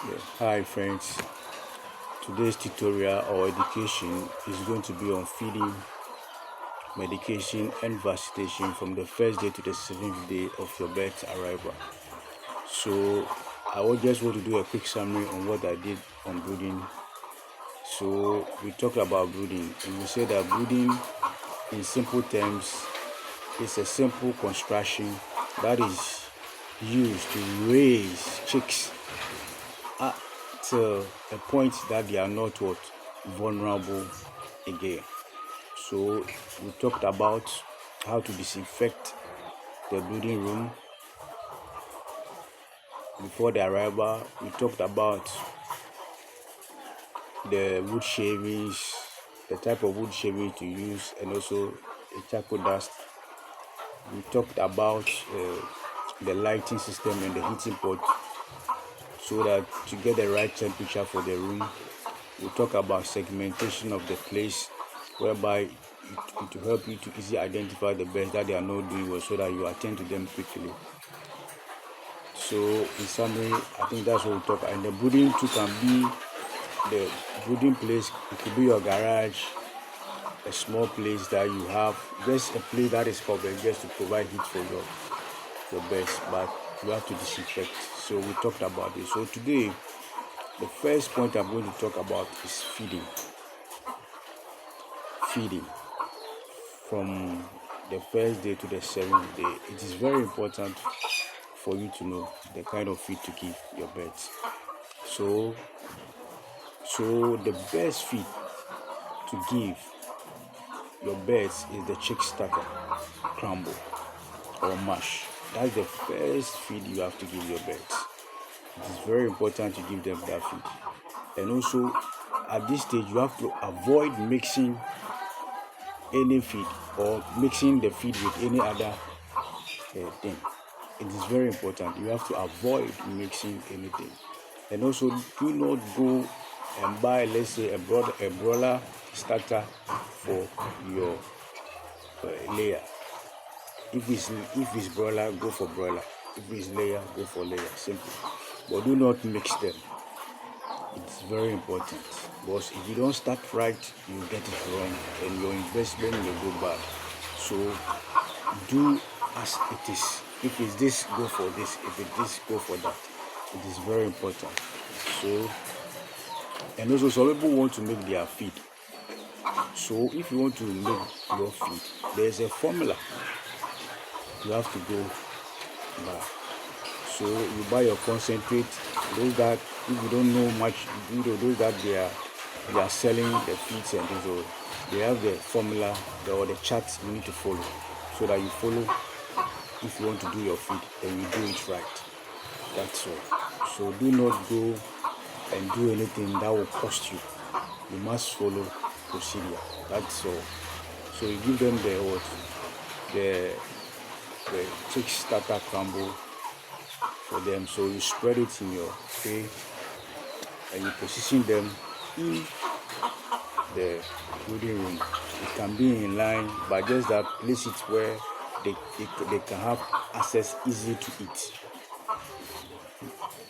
Yeah. Hi friends, today's tutorial or education is going to be on feeding, medication and vaccination from the first day to the seventh day of your birth arrival. So I will just want to do a quick summary on what I did on brooding. So we talked about brooding and we said that brooding in simple terms is a simple construction that is used to raise chicks to a point that they are not vulnerable again. So we talked about how to disinfect the brooding room before the arrival. We talked about the wood shavings, the type of wood shaving to use, and also the charcoal dust. We talked about the lighting system and the heating pot so that to get the right temperature for the room. We talk about segmentation of the place, whereby it will help you to easily identify the birds that they are not doing well so that you attend to them quickly. So in summary, I think that's what we talk. And the brooding too can be the brooding place. It could be your garage, a small place that you have, just a place that is covered just to provide heat for your birds, but you have to disinfect. So we talked about it. So today, the first point I'm going to talk about is feeding. Feeding from the first day to the seventh day. It is very important for you to know the kind of feed to give your birds. So the best feed to give your birds is the chick starter, crumble or mash. That's the first feed you have to give your birds. It is very important to give them that feed. And also at this stage you have to avoid mixing any feed or mixing the feed with any other thing. It is very important. You have to avoid mixing anything. And also do not go and buy, let's say, a broiler starter for your layer. If it's broiler, go for broiler. If it's layer, go for layer. Simple. But do not mix them. It's very important, because if you don't start right, you get it wrong and your investment will go bad. So do as it is. If it's this, go for this. If it's this, go for that. It is very important. So, and also some people want to make their feed. So if you want to make your feed, there's a formula you have to go by. So you buy your concentrate. Those that, if you don't know much, those that they are selling the feeds and so they have the formula or the charts you need to follow, so that you follow. If you want to do your feed, then you do it right. That's all. So do not go and do anything that will cost you. You must follow procedure. That's all. So you give them the chick starter crumble for them. So you spread it in your tray and you position them in the brooding room. It can be in line, but just that place it where they can have access easily to eat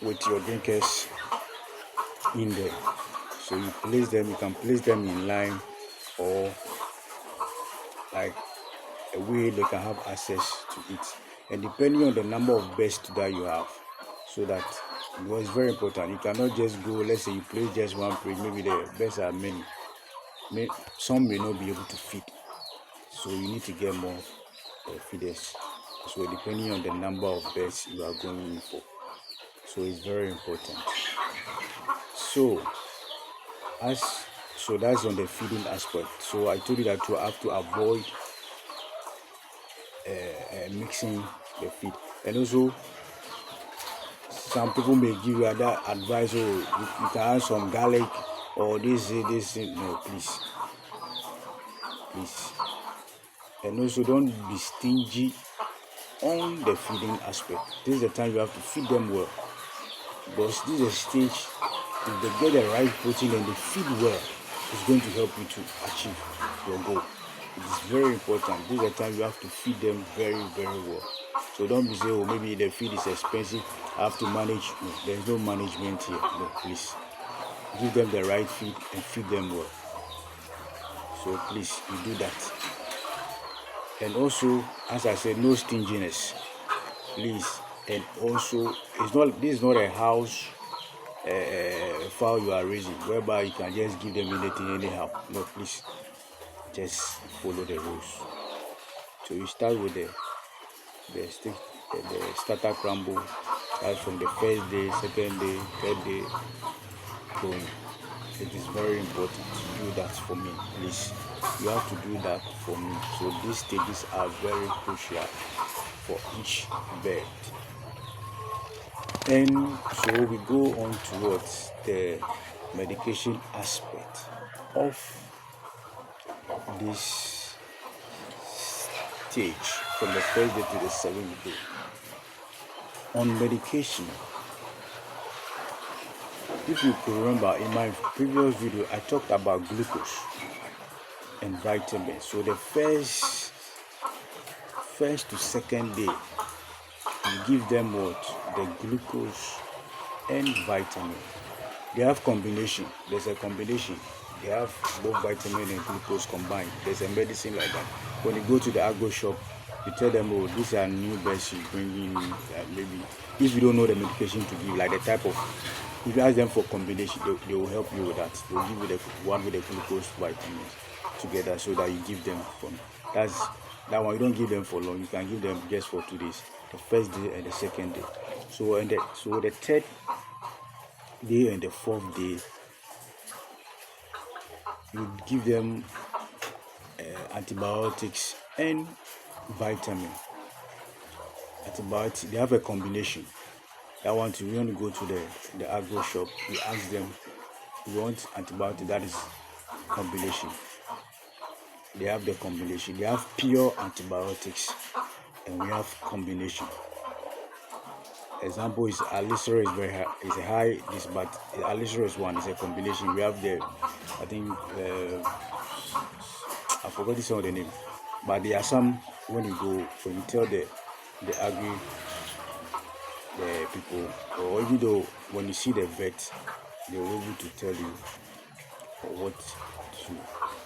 with your drinkers in there. So you can place them in line or like a way they can have access to eat. And depending on the number of birds that you have, so that, because it's very important, you cannot just go, let's say you place just one place, maybe the birds are many, some may not be able to feed. So you need to get more feeders. So depending on the number of birds you are going in for. So it's very important. So that's on the feeding aspect. So I told you that you have to avoid mixing the feed. And also some people may give you other advice, you can add some garlic or this. No, please. And also don't be stingy on the feeding aspect. This is the time you have to feed them well, because this is a stage, if they get the right protein and they feed well, it's going to help you to achieve your goal. It is very important. This is the time you have to feed them very, very well. So don't be saying, maybe the feed is expensive, I have to manage. No, there's no management here. No, please give them the right feed and feed them well. So please, you do that. And also, as I said, no stinginess, please. And also, this is not a house fowl you are raising whereby you can just give them anything anyhow. No, please, just follow the rules. So you start with the stick, the starter crumble. That's from the first day, second day, third day going. It is very important to do that for me, please. You have to do that for me. So these stages are very crucial for each bird. And so we go on towards the medication aspect of this stage from the first day to the 7th day. On medication, if you could remember in my previous video, I talked about glucose and vitamins. So the first to second day, you give them what? The glucose and vitamin. They have combination. There's a combination. They have both vitamin and glucose combined. There's a medicine like that. When you go to the agro shop, you tell them, oh, these are new beds you bring in. Maybe if you don't know the medication to give, like the type of, if you ask them for combination, they will help you with that. They'll give you the one with the glucose vitamins together so that you give them from. That one you don't give them for long. You can give them just for 2 days, the first day and the second day. So the third day and the fourth day, you give them antibiotics and vitamin. Antibiotics, they have a combination. That one too, when you go to the agro shop, you ask them, you want antibiotic, that is combination. They have the combination. They have pure antibiotics and we have combination. Example is Alisera is very high. It's a high this, but Alisera is one. It's a combination. We have the, I think I forgot some of the name, but there are some when you tell the agri the people, or even though when you see the vet, they will be able to tell you what to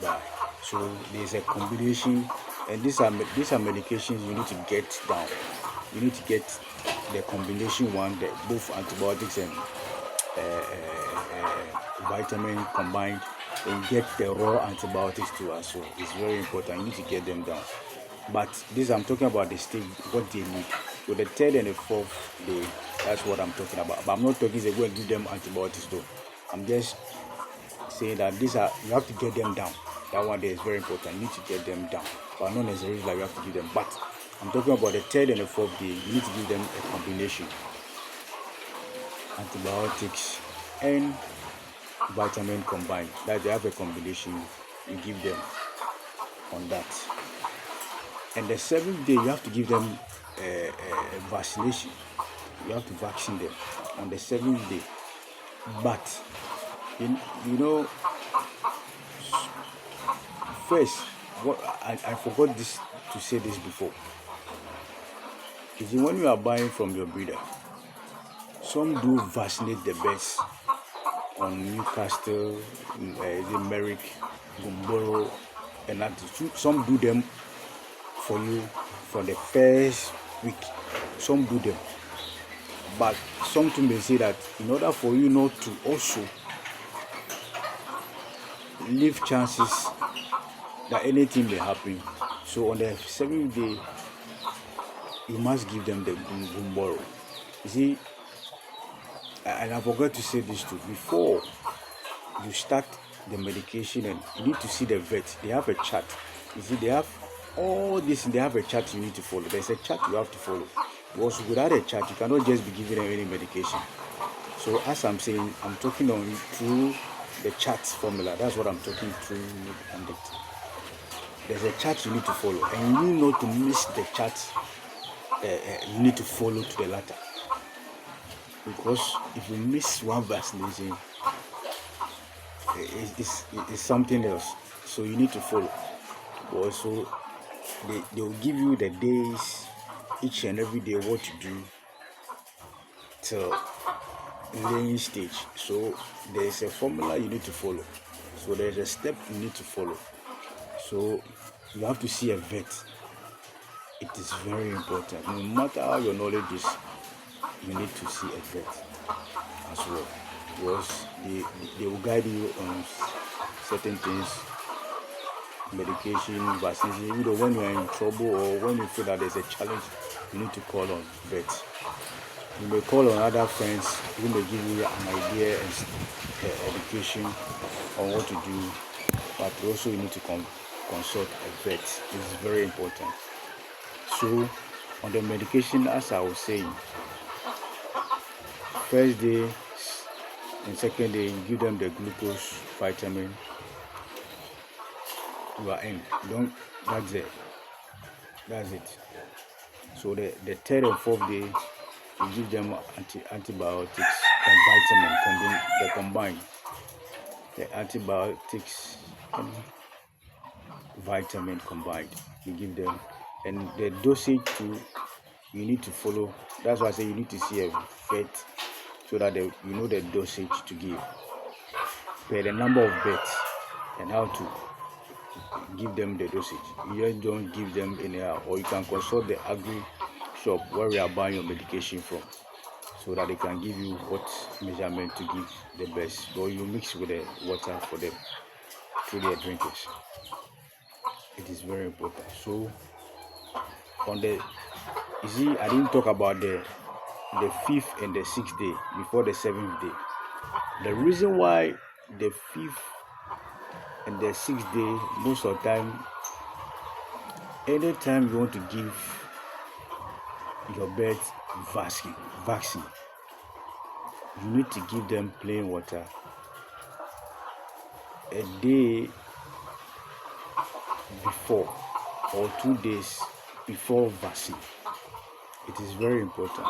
buy. So there's a combination, and these are medications you need to get down. You need to get the combination one, both antibiotics and vitamin combined, and get the raw antibiotics too as well. It's very important. You need to get them down. But this I'm talking about the stage, what they need. So the third and the fourth day, that's what I'm talking about. But I'm not talking they go and give them antibiotics though. I'm just saying that you have to get them down. That one there is very important. You need to get them down, but not necessarily like you have to give them. But I'm talking about the third and the fourth day. You need to give them a combination, antibiotics and vitamin combined. That they have a combination, you give them on that. And the 7th day, you have to give them a vaccination. You have to vaccine them on the 7th day. But you know, first, what I forgot to say this before. Is when you are buying from your breeder, some do vaccinate the birds on Newcastle, Merrick, Gumboro, and that. Some do them for you for the first week. Some do them, but some may say that in order for you not to also leave chances that anything may happen, so on the 7th day you must give them the Gumboro. You see, and I forgot to say this too, before you start the medication, and you need to see the vet. They have a chart. You see, they have all this, they have a chart you need to follow. There's a chart you have to follow, because without a chart you cannot just be giving them any medication. So as I'm saying, I'm talking on through the chart formula. That's what I'm talking through, and there's a chart you need to follow, and you need not to miss the chart. You need to follow to the latter, because if you miss one vaccination, it's something else. So you need to follow. Also, they will give you the days, each and every day, what to do till laying stage. So there is a formula you need to follow. So there's a step you need to follow. So you have to see a vet. It is very important. No matter how your knowledge is, you need to see a vet as well, because they will guide you on certain things, medication, vaccination. Even though when you are in trouble or when you feel that there's a challenge, you need to call on vets. You may call on other friends who may give you an idea and education on what to do, but also you need to consult a vet. This is very important. So on the medication, as I was saying, first day and second day, you give them the glucose vitamin. You are in. Don't. That's it. That's it. So the third and fourth day, you give them antibiotics and vitamin combined. The antibiotics and vitamin combined. You give them, and the dosage too. You need to follow. That's why I say you need to see a vet so that you know the dosage to give, per the number of beds, and how to give them the dosage. You just don't give them anyhow, or you can consult the agri shop where we are buying your medication from, so that they can give you what measurement to give the best, or you mix with the water for them through their drinkers. It is very important. So on the, you see, I didn't talk about the fifth and the sixth day before the seventh day. The reason why the fifth and the sixth day, most of the time, anytime you want to give your birds vaccine, you need to give them plain water a day before or 2 days before vaccine. It is very important.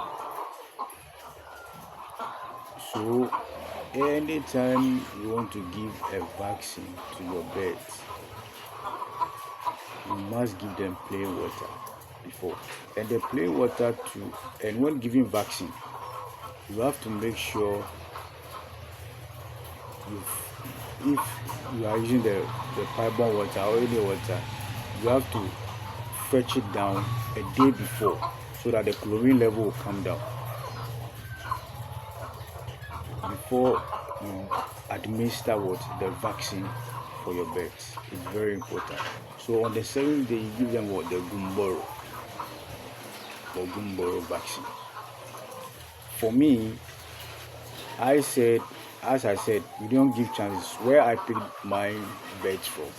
So anytime you want to give a vaccine to your birds, you must give them plain water before. And the plain water too, and when giving vaccine, you have to make sure if you are using the pipe-borne water or any water, you have to fetch it down a day before so that the chlorine level will come down before you administer the vaccine for your birds. It's very important. So on the seventh day, you give them the Gumboro vaccine. For me, as I said, we don't give chances. Where I picked my birds from,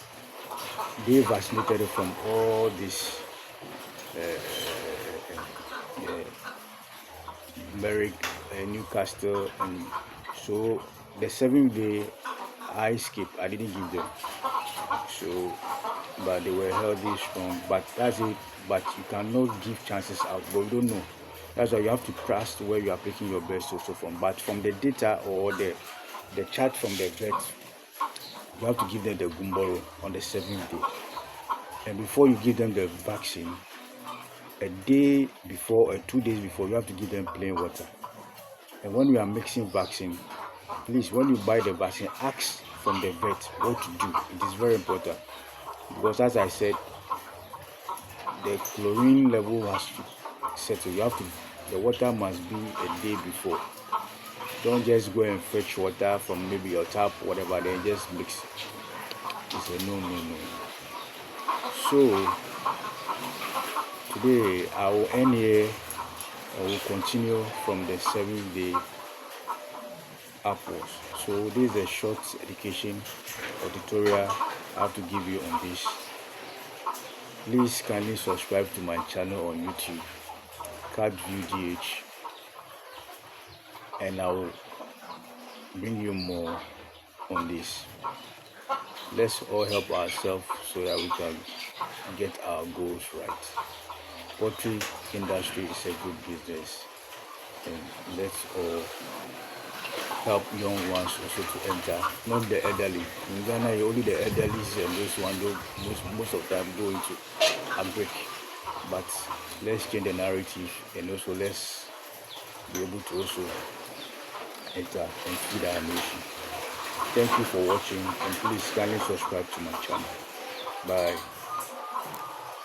they vaccinated from all this Merrick, Newcastle, and so the seventh day I skipped. I didn't give them. So, but they were healthy, strong. But that's it. But you cannot give chances out. But you don't know. That's why you have to trust where you are picking your birds also from. But from the data or the chart from the vet, you have to give them the Gumboro on the seventh day. And before you give them the vaccine, a day before or 2 days before, you have to give them plain water. And when you are mixing vaccine, please, when you buy the vaccine, ask from the vet what to do. It is very important, because as I said, the chlorine level has to settle. The water must be a day before. Don't just go and fetch water from maybe your tap, whatever, then just mix it. It's a no. So today I will end here. I will continue from the seventh day upwards. So this is a short education or tutorial I have to give you on this. Please kindly subscribe to my channel on YouTube, CatViewGH, and I will bring you more on this. Let's all help ourselves so that we can get our goals right. Poultry industry is a good business, and let's all help young ones also to enter, not the elderly. In Ghana, only the elderly and those ones most of the time go into a break. But let's change the narrative, and also let's be able to also enter and feed our nation. Thank you for watching, and please kindly subscribe to my channel. Bye.